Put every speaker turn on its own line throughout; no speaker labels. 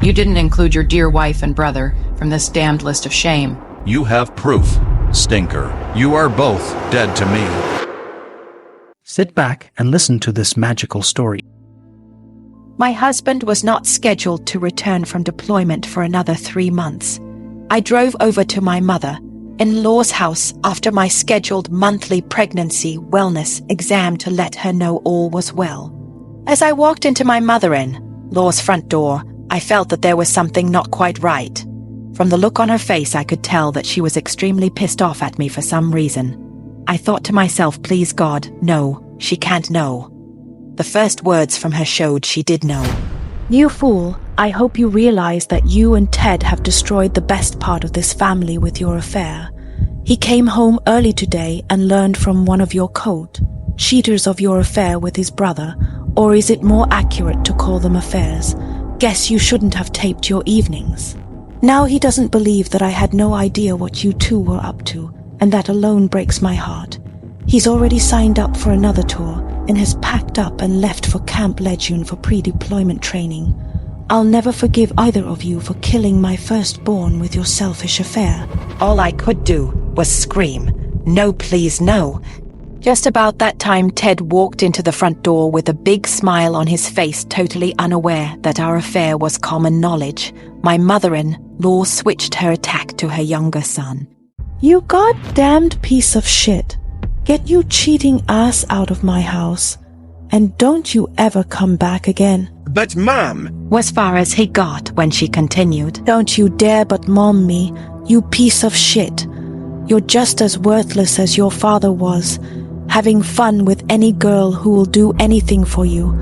You didn't include your dear wife and brother from this damned list of shame.
You have proof, stinker. You are both dead to me.
Sit back and listen to this magical story.
My husband was not scheduled to return from deployment for another 3 months. I drove over to my mother-in-law's house after my scheduled monthly pregnancy wellness exam to let her know all was well. As I walked into my mother-in-law's front door, I felt that there was something not quite right. From the look on her face, I could tell that she was extremely pissed off at me for some reason. I thought to myself, please God, no, she can't know. The first words from her showed she did know. You fool, I hope you realize that you and Ted have destroyed the best part of this family with your affair. He came home early today and learned from one of your cheaters of your affair with his brother, or is it more accurate to call them affairs? Guess you shouldn't have taped your evenings. Now he doesn't believe that I had no idea what you two were up to, and that alone breaks my heart. He's already signed up for another tour and has packed up and left for Camp Lejeune for pre-deployment training. I'll never forgive either of you for killing my firstborn with your selfish affair. All I could do was scream, no please no. Just about that time, Ted walked into the front door with a big smile on his face, totally unaware that our affair was common knowledge. My mother-in-law switched her attack to her younger son. You goddamned piece of shit. Get you cheating ass out of my house, and don't you ever come back again.
But Mom,
was far as he got when she continued. Don't you dare but mom me, you piece of shit. You're just as worthless as your father was, having fun with any girl who will do anything for you,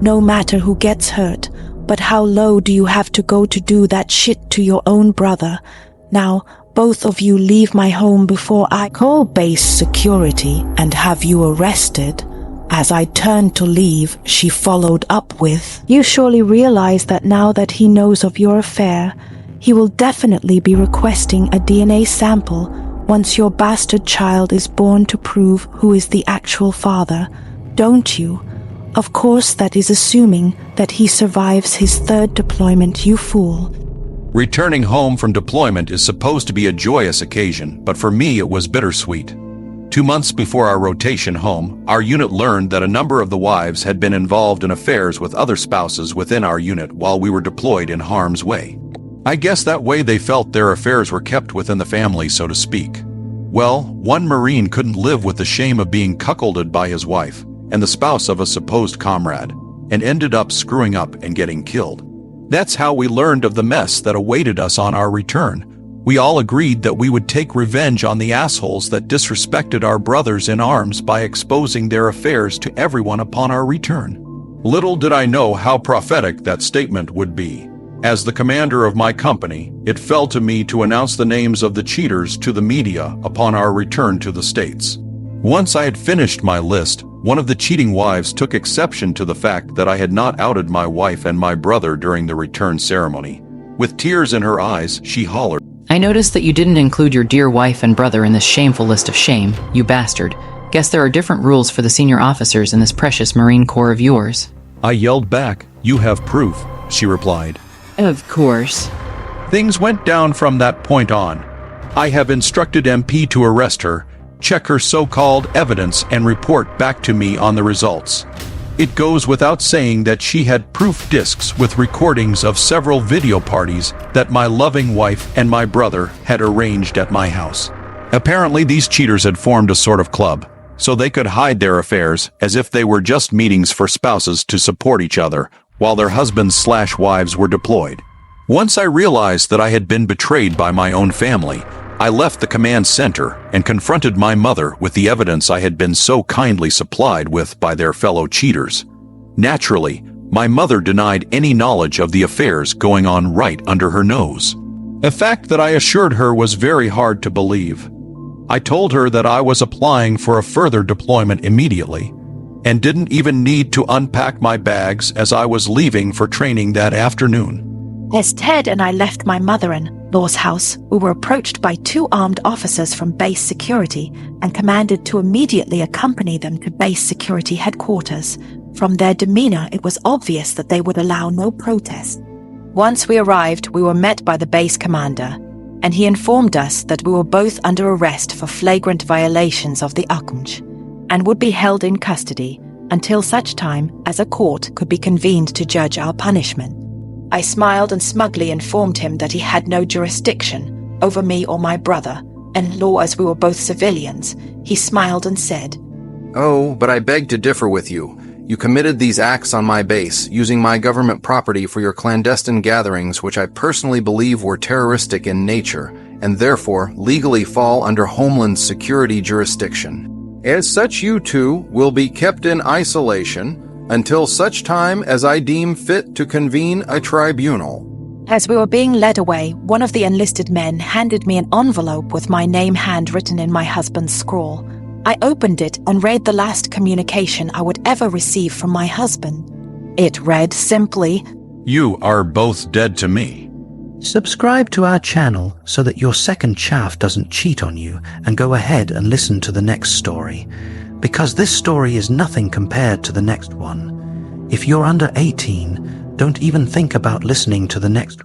no matter who gets hurt. But how low do you have to go to do that shit to your own brother? Now, both of you leave my home before I call base security and have you arrested. As I turned to leave, she followed up with, you surely realize that now that he knows of your affair, he will definitely be requesting a DNA sample once your bastard child is born to prove who is the actual father, don't you? Of course, that is assuming that he survives his 3rd deployment, you fool.
Returning home from deployment is supposed to be a joyous occasion, but for me it was bittersweet. 2 months before our rotation home, our unit learned that a number of the wives had been involved in affairs with other spouses within our unit while we were deployed in harm's way. I guess that way they felt their affairs were kept within the family, so to speak. Well, one Marine couldn't live with the shame of being cuckolded by his wife and the spouse of a supposed comrade, and ended up screwing up and getting killed. That's how we learned of the mess that awaited us on our return. We all agreed that we would take revenge on the assholes that disrespected our brothers in arms by exposing their affairs to everyone upon our return. Little did I know how prophetic that statement would be. As the commander of my company, it fell to me to announce the names of the cheaters to the media upon our return to the States. Once I had finished my list, one of the cheating wives took exception to the fact that I had not outed my wife and my brother during the return ceremony. With tears in her eyes, she hollered,
I noticed that you didn't include your dear wife and brother in this shameful list of shame, you bastard. Guess there are different rules for the senior officers in this precious Marine Corps of yours.
I yelled back, you have proof, she replied.
Of course.
Things went down from that point on. I have instructed MP to arrest her, check her so-called evidence and report back to me on the results. It goes without saying that she had proof discs with recordings of several video parties that my loving wife and my brother had arranged at my house. Apparently these cheaters had formed a sort of club, so they could hide their affairs as if they were just meetings for spouses to support each other while their husbands/wives were deployed. Once I realized that I had been betrayed by my own family, I left the command center and confronted my mother with the evidence I had been so kindly supplied with by their fellow cheaters. Naturally, my mother denied any knowledge of the affairs going on right under her nose. A fact that I assured her was very hard to believe. I told her that I was applying for a further deployment immediately, and didn't even need to unpack my bags as I was leaving for training that afternoon.
As Ted and I left my mother-in-law's house, we were approached by 2 armed officers from base security and commanded to immediately accompany them to base security headquarters. From their demeanor, it was obvious that they would allow no protest. Once we arrived, we were met by the base commander, and he informed us that we were both under arrest for flagrant violations of the Akmj and would be held in custody until such time as a court could be convened to judge our punishment. I smiled and smugly informed him that he had no jurisdiction over me or my brother-in-law as we were both civilians. He smiled and said,
"Oh, but I beg to differ with you. You committed these acts on my base, using my government property for your clandestine gatherings, which I personally believe were terroristic in nature, and therefore legally fall under Homeland Security jurisdiction. As such, you two will be kept in isolation until such time as I deem fit to convene a tribunal."
As we were being led away, one of the enlisted men handed me an envelope with my name handwritten in my husband's scrawl. I opened it and read the last communication I would ever receive from my husband. It read simply,
You are both dead to me.
Subscribe to our channel so that your second chaff doesn't cheat on you, and go ahead and listen to the next story, because this story is nothing compared to the next one. If you're under 18, don't even think about listening to the next one.